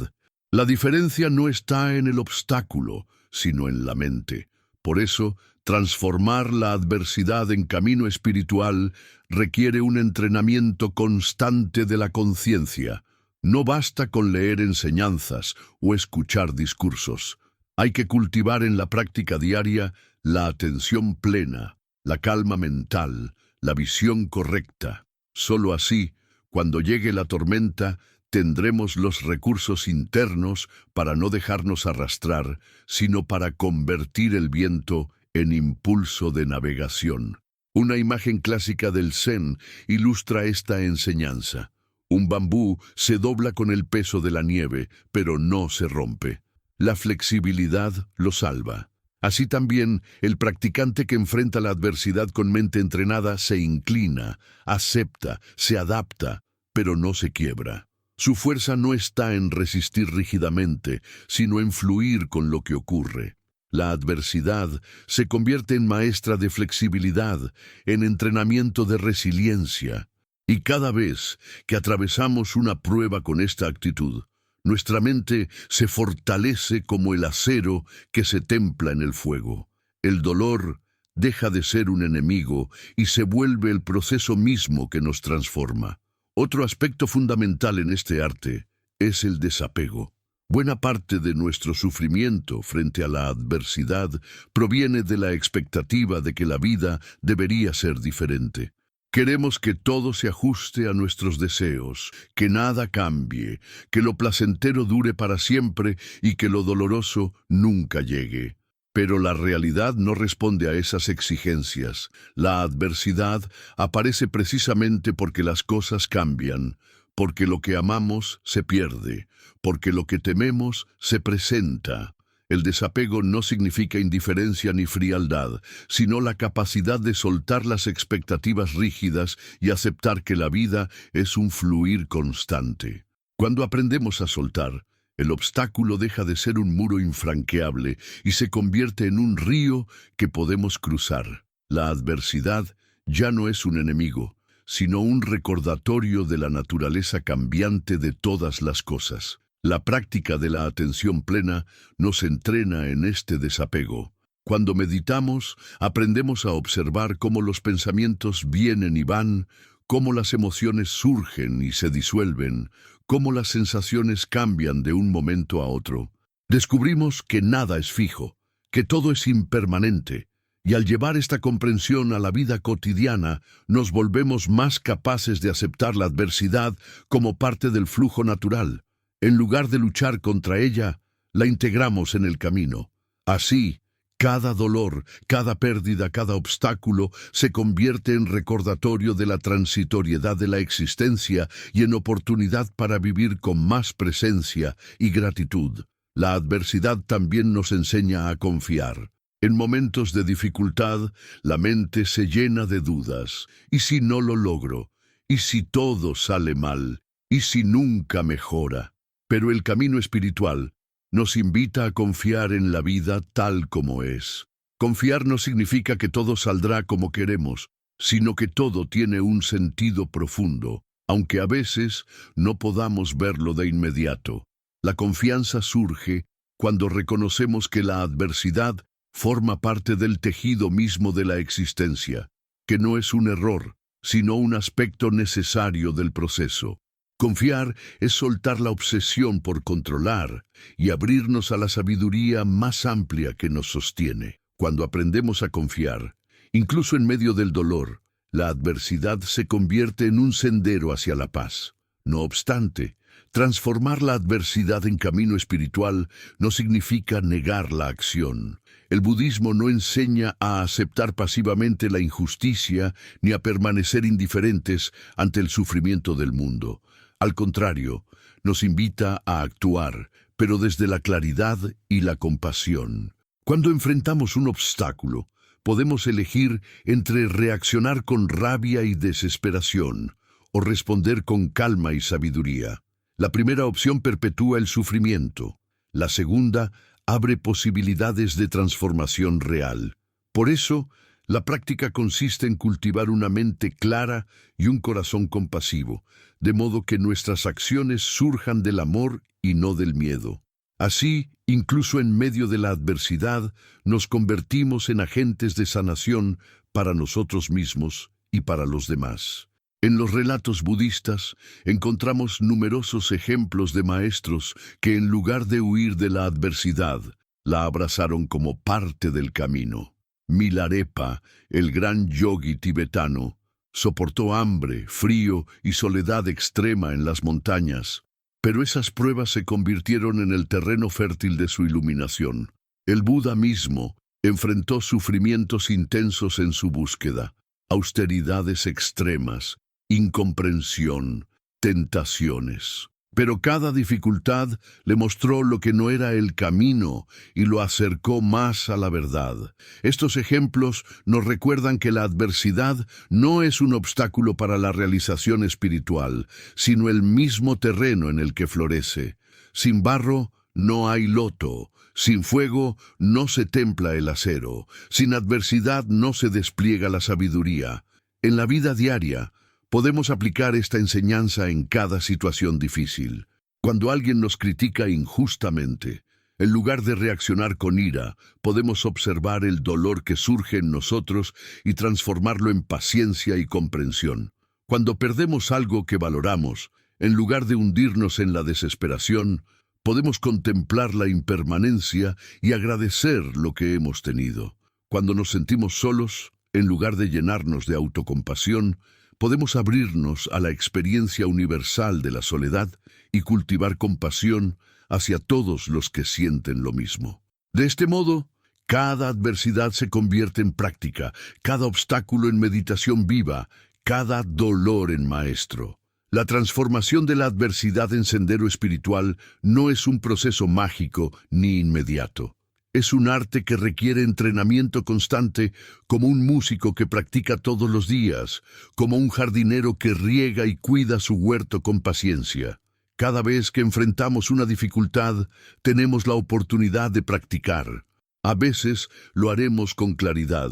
La diferencia no está en el obstáculo, sino en la mente. Por eso, transformar la adversidad en camino espiritual requiere un entrenamiento constante de la conciencia. No basta con leer enseñanzas o escuchar discursos. Hay que cultivar en la práctica diaria la atención plena, la calma mental, la visión correcta. Solo así, cuando llegue la tormenta, tendremos los recursos internos para no dejarnos arrastrar, sino para convertir el viento en impulso de navegación. Una imagen clásica del Zen ilustra esta enseñanza. Un bambú se dobla con el peso de la nieve, pero no se rompe. La flexibilidad lo salva. Así también, el practicante que enfrenta la adversidad con mente entrenada se inclina, acepta, se adapta, pero no se quiebra. Su fuerza no está en resistir rígidamente, sino en fluir con lo que ocurre. La adversidad se convierte en maestra de flexibilidad, en entrenamiento de resiliencia. Y cada vez que atravesamos una prueba con esta actitud, nuestra mente se fortalece como el acero que se templa en el fuego. El dolor deja de ser un enemigo y se vuelve el proceso mismo que nos transforma. Otro aspecto fundamental en este arte es el desapego. Buena parte de nuestro sufrimiento frente a la adversidad proviene de la expectativa de que la vida debería ser diferente. Queremos que todo se ajuste a nuestros deseos, que nada cambie, que lo placentero dure para siempre y que lo doloroso nunca llegue. Pero la realidad no responde a esas exigencias. La adversidad aparece precisamente porque las cosas cambian, porque lo que amamos se pierde, porque lo que tememos se presenta. El desapego no significa indiferencia ni frialdad, sino la capacidad de soltar las expectativas rígidas y aceptar que la vida es un fluir constante. Cuando aprendemos a soltar, el obstáculo deja de ser un muro infranqueable y se convierte en un río que podemos cruzar. La adversidad ya no es un enemigo, sino un recordatorio de la naturaleza cambiante de todas las cosas. La práctica de la atención plena nos entrena en este desapego. Cuando meditamos, aprendemos a observar cómo los pensamientos vienen y van, cómo las emociones surgen y se disuelven, cómo las sensaciones cambian de un momento a otro. Descubrimos que nada es fijo, que todo es impermanente, y al llevar esta comprensión a la vida cotidiana, nos volvemos más capaces de aceptar la adversidad como parte del flujo natural. En lugar de luchar contra ella, la integramos en el camino. Así, cada dolor, cada pérdida, cada obstáculo se convierte en recordatorio de la transitoriedad de la existencia y en oportunidad para vivir con más presencia y gratitud. La adversidad también nos enseña a confiar. En momentos de dificultad, la mente se llena de dudas. ¿Y si no lo logro? ¿Y si todo sale mal? ¿Y si nunca mejora? Pero el camino espiritual nos invita a confiar en la vida tal como es. Confiar no significa que todo saldrá como queremos, sino que todo tiene un sentido profundo, aunque a veces no podamos verlo de inmediato. La confianza surge cuando reconocemos que la adversidad forma parte del tejido mismo de la existencia, que no es un error, sino un aspecto necesario del proceso. Confiar es soltar la obsesión por controlar y abrirnos a la sabiduría más amplia que nos sostiene. Cuando aprendemos a confiar, incluso en medio del dolor, la adversidad se convierte en un sendero hacia la paz. No obstante, transformar la adversidad en camino espiritual no significa negar la acción. El budismo no enseña a aceptar pasivamente la injusticia ni a permanecer indiferentes ante el sufrimiento del mundo. Al contrario, nos invita a actuar, pero desde la claridad y la compasión. Cuando enfrentamos un obstáculo, podemos elegir entre reaccionar con rabia y desesperación o responder con calma y sabiduría. La primera opción perpetúa el sufrimiento. La segunda abre posibilidades de transformación real. Por eso, la práctica consiste en cultivar una mente clara y un corazón compasivo, de modo que nuestras acciones surjan del amor y no del miedo. Así, incluso en medio de la adversidad, nos convertimos en agentes de sanación para nosotros mismos y para los demás. En los relatos budistas encontramos numerosos ejemplos de maestros que en lugar de huir de la adversidad, la abrazaron como parte del camino. Milarepa, el gran yogi tibetano, soportó hambre, frío y soledad extrema en las montañas, pero esas pruebas se convirtieron en el terreno fértil de su iluminación. El Buda mismo enfrentó sufrimientos intensos en su búsqueda, austeridades extremas, incomprensión, tentaciones. Pero cada dificultad le mostró lo que no era el camino y lo acercó más a la verdad. Estos ejemplos nos recuerdan que la adversidad no es un obstáculo para la realización espiritual, sino el mismo terreno en el que florece. Sin barro no hay loto, sin fuego no se templa el acero, sin adversidad no se despliega la sabiduría. En la vida diaria, podemos aplicar esta enseñanza en cada situación difícil. Cuando alguien nos critica injustamente, en lugar de reaccionar con ira, podemos observar el dolor que surge en nosotros y transformarlo en paciencia y comprensión. Cuando perdemos algo que valoramos, en lugar de hundirnos en la desesperación, podemos contemplar la impermanencia y agradecer lo que hemos tenido. Cuando nos sentimos solos, en lugar de llenarnos de autocompasión, podemos abrirnos a la experiencia universal de la soledad y cultivar compasión hacia todos los que sienten lo mismo. De este modo, cada adversidad se convierte en práctica, cada obstáculo en meditación viva, cada dolor en maestro. La transformación de la adversidad en sendero espiritual no es un proceso mágico ni inmediato. Es un arte que requiere entrenamiento constante, como un músico que practica todos los días, como un jardinero que riega y cuida su huerto con paciencia. Cada vez que enfrentamos una dificultad, tenemos la oportunidad de practicar. A veces lo haremos con claridad,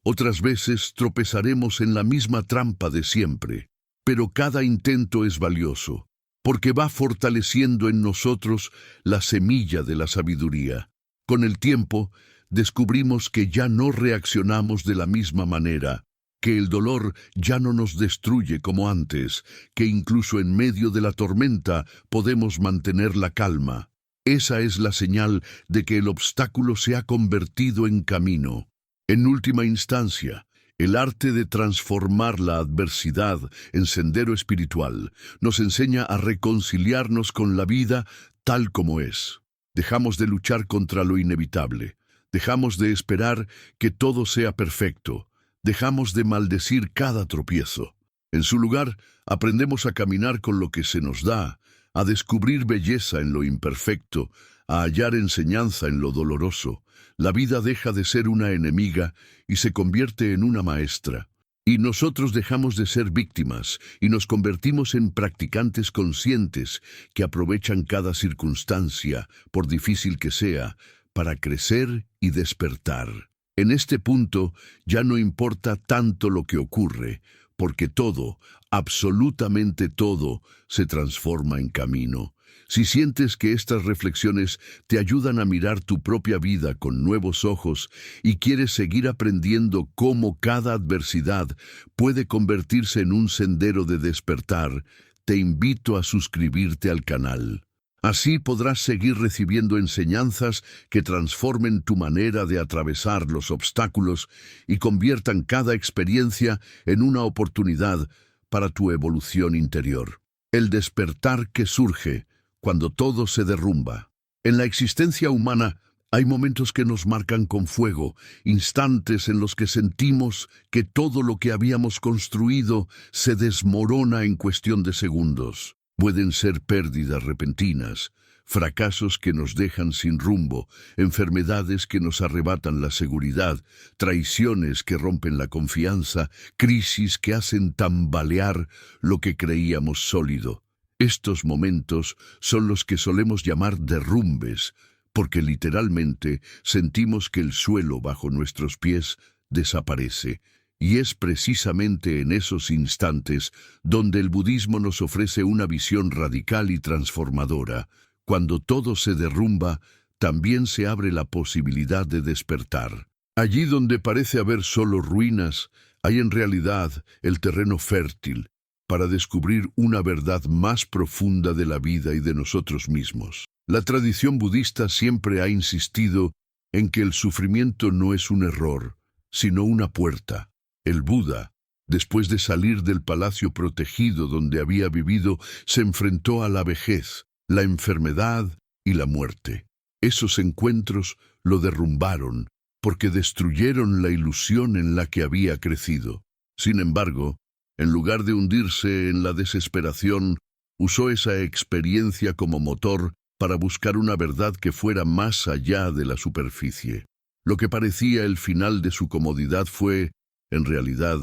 otras veces tropezaremos en la misma trampa de siempre. Pero cada intento es valioso, porque va fortaleciendo en nosotros la semilla de la sabiduría. Con el tiempo, descubrimos que ya no reaccionamos de la misma manera, que el dolor ya no nos destruye como antes, que incluso en medio de la tormenta podemos mantener la calma. Esa es la señal de que el obstáculo se ha convertido en camino. En última instancia, El arte de transformar la adversidad en sendero espiritual nos enseña a reconciliarnos con la vida tal como es. Dejamos de luchar contra lo inevitable. Dejamos de esperar que todo sea perfecto. Dejamos de maldecir cada tropiezo. En su lugar, aprendemos a caminar con lo que se nos da, a descubrir belleza en lo imperfecto, a hallar enseñanza en lo doloroso. La vida deja de ser una enemiga y se convierte en una maestra. Y nosotros dejamos de ser víctimas y nos convertimos en practicantes conscientes que aprovechan cada circunstancia, por difícil que sea, para crecer y despertar. En este punto ya no importa tanto lo que ocurre, porque todo, absolutamente todo, se transforma en camino. Si sientes que estas reflexiones te ayudan a mirar tu propia vida con nuevos ojos y quieres seguir aprendiendo cómo cada adversidad puede convertirse en un sendero de despertar, te invito a suscribirte al canal. Así podrás seguir recibiendo enseñanzas que transformen tu manera de atravesar los obstáculos y conviertan cada experiencia en una oportunidad para tu evolución interior. El despertar que surge cuando todo se derrumba. En la existencia humana hay momentos que nos marcan con fuego, instantes en los que sentimos que todo lo que habíamos construido se desmorona en cuestión de segundos. Pueden ser pérdidas repentinas, fracasos que nos dejan sin rumbo, enfermedades que nos arrebatan la seguridad, traiciones que rompen la confianza, crisis que hacen tambalear lo que creíamos sólido. Estos momentos son los que solemos llamar derrumbes, porque literalmente sentimos que el suelo bajo nuestros pies desaparece. Y es precisamente en esos instantes donde el budismo nos ofrece una visión radical y transformadora. Cuando todo se derrumba, también se abre la posibilidad de despertar. Allí donde parece haber solo ruinas, hay en realidad el terreno fértil para descubrir una verdad más profunda de la vida y de nosotros mismos. La tradición budista siempre ha insistido en que el sufrimiento no es un error, sino una puerta. El Buda, después de salir del palacio protegido donde había vivido, se enfrentó a la vejez, la enfermedad y la muerte. Esos encuentros lo derrumbaron, porque destruyeron la ilusión en la que había crecido. Sin embargo, en lugar de hundirse en la desesperación, usó esa experiencia como motor para buscar una verdad que fuera más allá de la superficie. Lo que parecía el final de su comodidad fue, en realidad,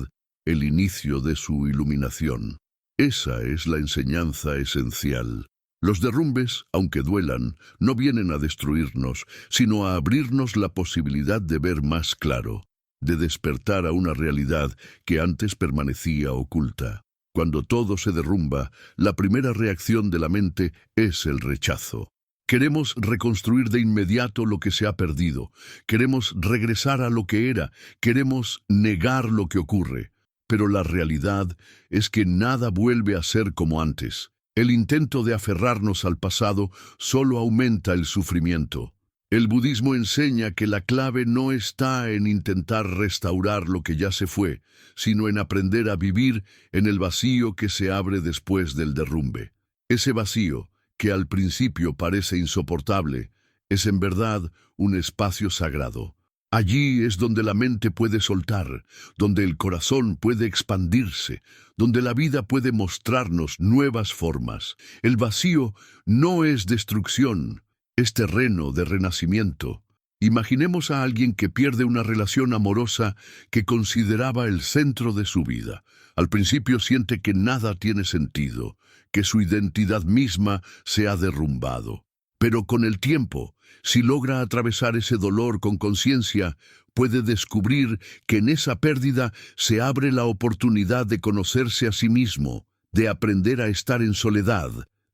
el inicio de su iluminación. Esa es la enseñanza esencial. Los derrumbes, aunque duelan, no vienen a destruirnos, sino a abrirnos la posibilidad de ver más claro, de despertar a una realidad que antes permanecía oculta. Cuando todo se derrumba, la primera reacción de la mente es el rechazo. Queremos reconstruir de inmediato lo que se ha perdido. Queremos regresar a lo que era. Queremos negar lo que ocurre. Pero la realidad es que nada vuelve a ser como antes. El intento de aferrarnos al pasado solo aumenta el sufrimiento. El budismo enseña que la clave no está en intentar restaurar lo que ya se fue, sino en aprender a vivir en el vacío que se abre después del derrumbe. Ese vacío, que al principio parece insoportable, es en verdad un espacio sagrado. Allí es donde la mente puede soltar, donde el corazón puede expandirse, donde la vida puede mostrarnos nuevas formas. El vacío no es destrucción, es terreno de renacimiento. Imaginemos a alguien que pierde una relación amorosa que consideraba el centro de su vida. Al principio siente que nada tiene sentido, que su identidad misma se ha derrumbado. Pero con el tiempo, si logra atravesar ese dolor con conciencia, puede descubrir que en esa pérdida se abre la oportunidad de conocerse a sí mismo, de aprender a estar en soledad,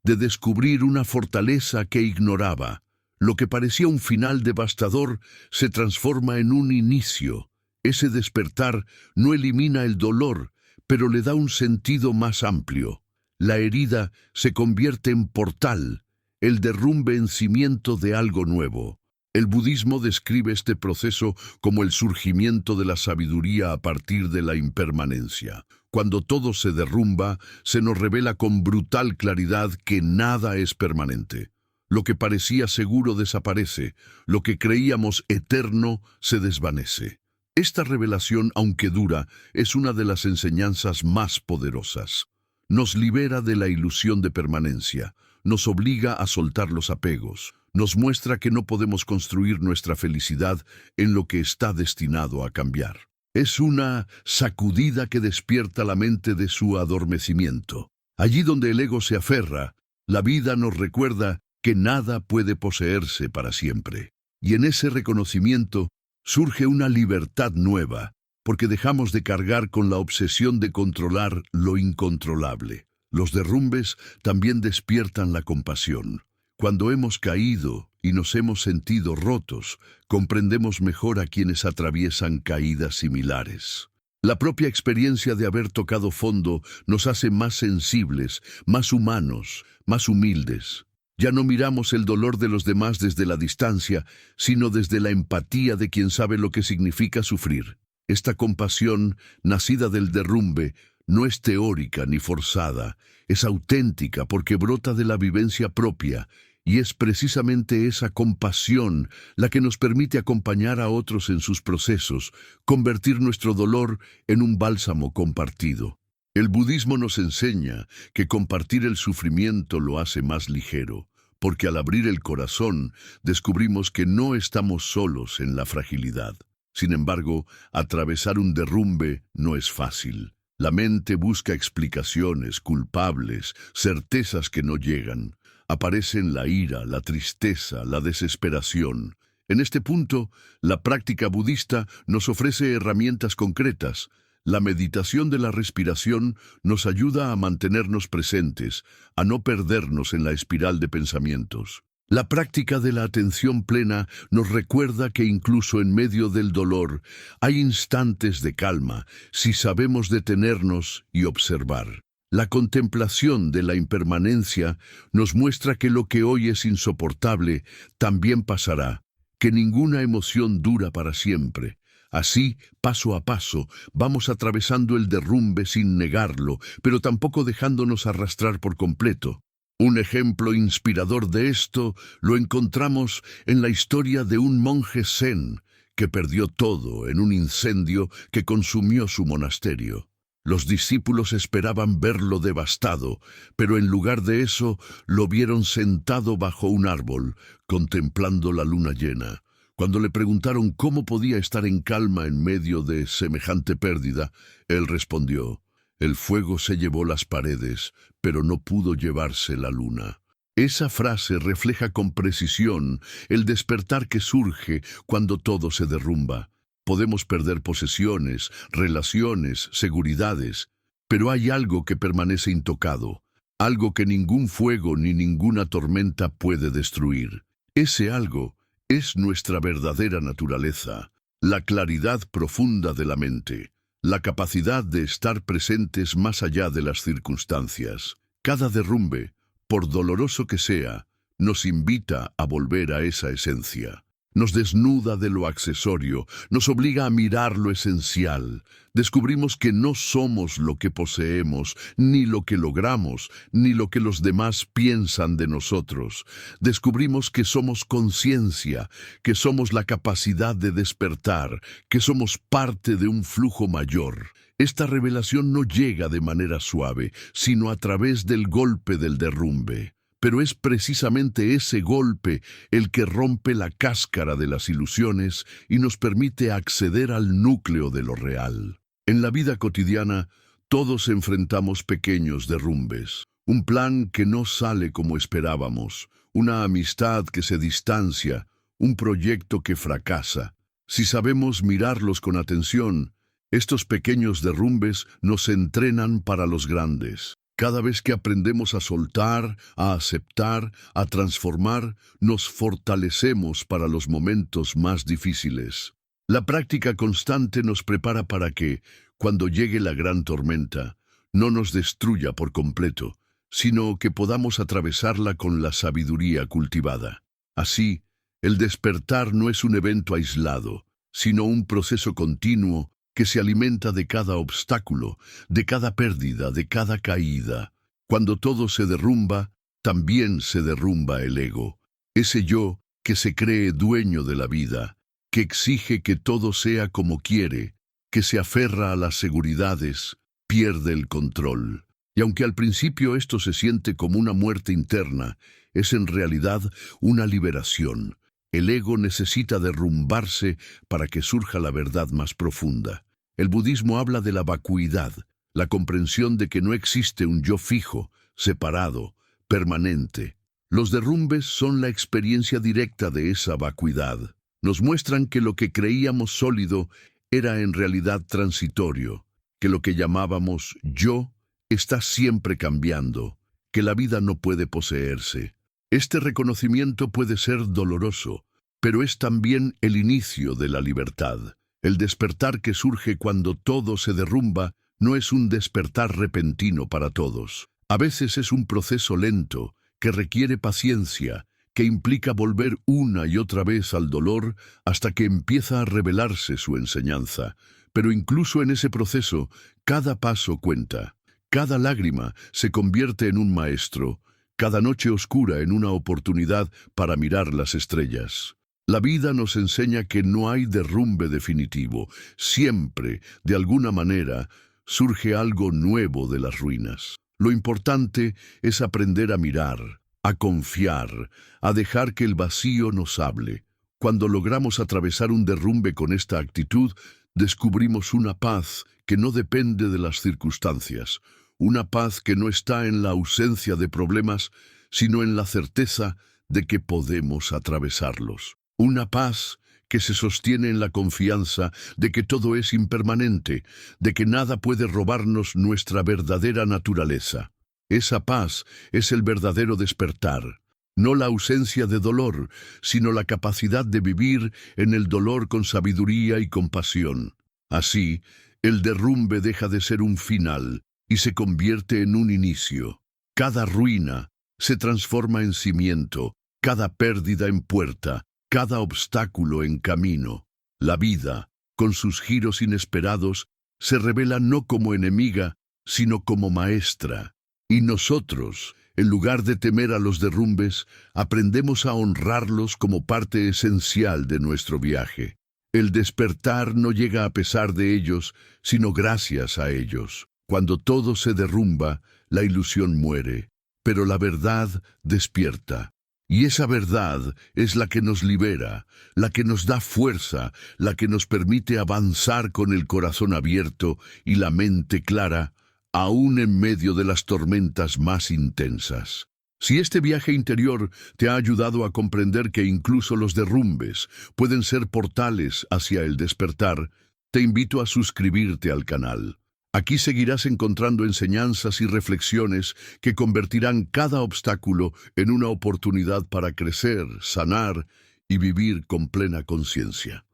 de descubrir una fortaleza que ignoraba. Lo que parecía un final devastador se transforma en un inicio. Ese despertar no elimina el dolor, pero le da un sentido más amplio. La herida se convierte en portal, el derrumbe en cimiento de algo nuevo. El budismo describe este proceso como el surgimiento de la sabiduría a partir de la impermanencia. Cuando todo se derrumba, se nos revela con brutal claridad que nada es permanente. Lo que parecía seguro desaparece, lo que creíamos eterno se desvanece. Esta revelación, aunque dura, es una de las enseñanzas más poderosas. Nos libera de la ilusión de permanencia, nos obliga a soltar los apegos, nos muestra que no podemos construir nuestra felicidad en lo que está destinado a cambiar. Es una sacudida que despierta la mente de su adormecimiento. Allí donde el ego se aferra, la vida nos recuerda que nada puede poseerse para siempre. Y en ese reconocimiento surge una libertad nueva, porque dejamos de cargar con la obsesión de controlar lo incontrolable. Los derrumbes también despiertan la compasión. Cuando hemos caído y nos hemos sentido rotos, comprendemos mejor a quienes atraviesan caídas similares. La propia experiencia de haber tocado fondo nos hace más sensibles, más humanos, más humildes. Ya no miramos el dolor de los demás desde la distancia, sino desde la empatía de quien sabe lo que significa sufrir. Esta compasión, nacida del derrumbe, no es teórica ni forzada, es auténtica porque brota de la vivencia propia, y es precisamente esa compasión la que nos permite acompañar a otros en sus procesos, convertir nuestro dolor en un bálsamo compartido. El budismo nos enseña que compartir el sufrimiento lo hace más ligero, porque al abrir el corazón descubrimos que no estamos solos en la fragilidad. Sin embargo, atravesar un derrumbe no es fácil. La mente busca explicaciones, culpables, certezas que no llegan. Aparecen la ira, la tristeza, la desesperación. En este punto, la práctica budista nos ofrece herramientas concretas. La meditación de la respiración nos ayuda a mantenernos presentes, a no perdernos en la espiral de pensamientos. La práctica de la atención plena nos recuerda que incluso en medio del dolor hay instantes de calma si sabemos detenernos y observar. La contemplación de la impermanencia nos muestra que lo que hoy es insoportable también pasará, que ninguna emoción dura para siempre. Así, paso a paso, vamos atravesando el derrumbe sin negarlo, pero tampoco dejándonos arrastrar por completo. Un ejemplo inspirador de esto lo encontramos en la historia de un monje zen que perdió todo en un incendio que consumió su monasterio. Los discípulos esperaban verlo devastado, pero en lugar de eso lo vieron sentado bajo un árbol, contemplando la luna llena. Cuando le preguntaron cómo podía estar en calma en medio de semejante pérdida, él respondió: «El fuego se llevó las paredes, pero no pudo llevarse la luna». Esa frase refleja con precisión el despertar que surge cuando todo se derrumba. Podemos perder posesiones, relaciones, seguridades, pero hay algo que permanece intocado, algo que ningún fuego ni ninguna tormenta puede destruir. Ese algo es nuestra verdadera naturaleza, la claridad profunda de la mente, la capacidad de estar presentes más allá de las circunstancias. Cada derrumbe, por doloroso que sea, nos invita a volver a esa esencia. Nos desnuda de lo accesorio, nos obliga a mirar lo esencial. Descubrimos que no somos lo que poseemos, ni lo que logramos, ni lo que los demás piensan de nosotros. Descubrimos que somos conciencia, que somos la capacidad de despertar, que somos parte de un flujo mayor. Esta revelación no llega de manera suave, sino a través del golpe del derrumbe. Pero es precisamente ese golpe el que rompe la cáscara de las ilusiones y nos permite acceder al núcleo de lo real. En la vida cotidiana, todos enfrentamos pequeños derrumbes. Un plan que no sale como esperábamos, una amistad que se distancia, un proyecto que fracasa. Si sabemos mirarlos con atención, estos pequeños derrumbes nos entrenan para los grandes. Cada vez que aprendemos a soltar, a aceptar, a transformar, nos fortalecemos para los momentos más difíciles. La práctica constante nos prepara para que, cuando llegue la gran tormenta, no nos destruya por completo, sino que podamos atravesarla con la sabiduría cultivada. Así, El despertar no es un evento aislado, sino un proceso continuo que se alimenta de cada obstáculo, de cada pérdida, de cada caída. Cuando todo se derrumba, también se derrumba el ego, ese yo que se cree dueño de la vida, que exige que todo sea como quiere, que se aferra a las seguridades, pierde el control. Y aunque al principio esto se siente como una muerte interna, es en realidad una liberación. El ego necesita derrumbarse para que surja la verdad más profunda. El budismo habla de la vacuidad, la comprensión de que no existe un yo fijo, separado, permanente. Los derrumbes son la experiencia directa de esa vacuidad. Nos muestran que lo que creíamos sólido era en realidad transitorio, que lo que llamábamos yo está siempre cambiando, que la vida no puede poseerse. Este reconocimiento puede ser doloroso, pero es también el inicio de la libertad. El despertar que surge cuando todo se derrumba no es un despertar repentino para todos. A veces es un proceso lento, que requiere paciencia, que implica volver una y otra vez al dolor hasta que empieza a revelarse su enseñanza. Pero incluso en ese proceso, cada paso cuenta. Cada lágrima se convierte en un maestro, cada noche oscura en una oportunidad para mirar las estrellas. La vida nos enseña que no hay derrumbe definitivo. Siempre, de alguna manera, surge algo nuevo de las ruinas. Lo importante es aprender a mirar, a confiar, a dejar que el vacío nos hable. Cuando logramos atravesar un derrumbe con esta actitud, descubrimos una paz que no depende de las circunstancias, una paz que no está en la ausencia de problemas, sino en la certeza de que podemos atravesarlos. Una paz que se sostiene en la confianza de que todo es impermanente, de que nada puede robarnos nuestra verdadera naturaleza. Esa paz es el verdadero despertar, no la ausencia de dolor, sino la capacidad de vivir en el dolor con sabiduría y compasión. Así, el derrumbe deja de ser un final y se convierte en un inicio. Cada ruina se transforma en cimiento, cada pérdida en puerta, cada obstáculo en camino. La vida, con sus giros inesperados, se revela no como enemiga, sino como maestra. Y nosotros, en lugar de temer a los derrumbes, aprendemos a honrarlos como parte esencial de nuestro viaje. El despertar no llega a pesar de ellos, sino gracias a ellos. Cuando todo se derrumba, la ilusión muere, pero la verdad despierta. Y esa verdad es la que nos libera, la que nos da fuerza, la que nos permite avanzar con el corazón abierto y la mente clara, aún en medio de las tormentas más intensas. Si este viaje interior te ha ayudado a comprender que incluso los derrumbes pueden ser portales hacia el despertar, te invito a suscribirte al canal. Aquí seguirás encontrando enseñanzas y reflexiones que convertirán cada obstáculo en una oportunidad para crecer, sanar y vivir con plena conciencia.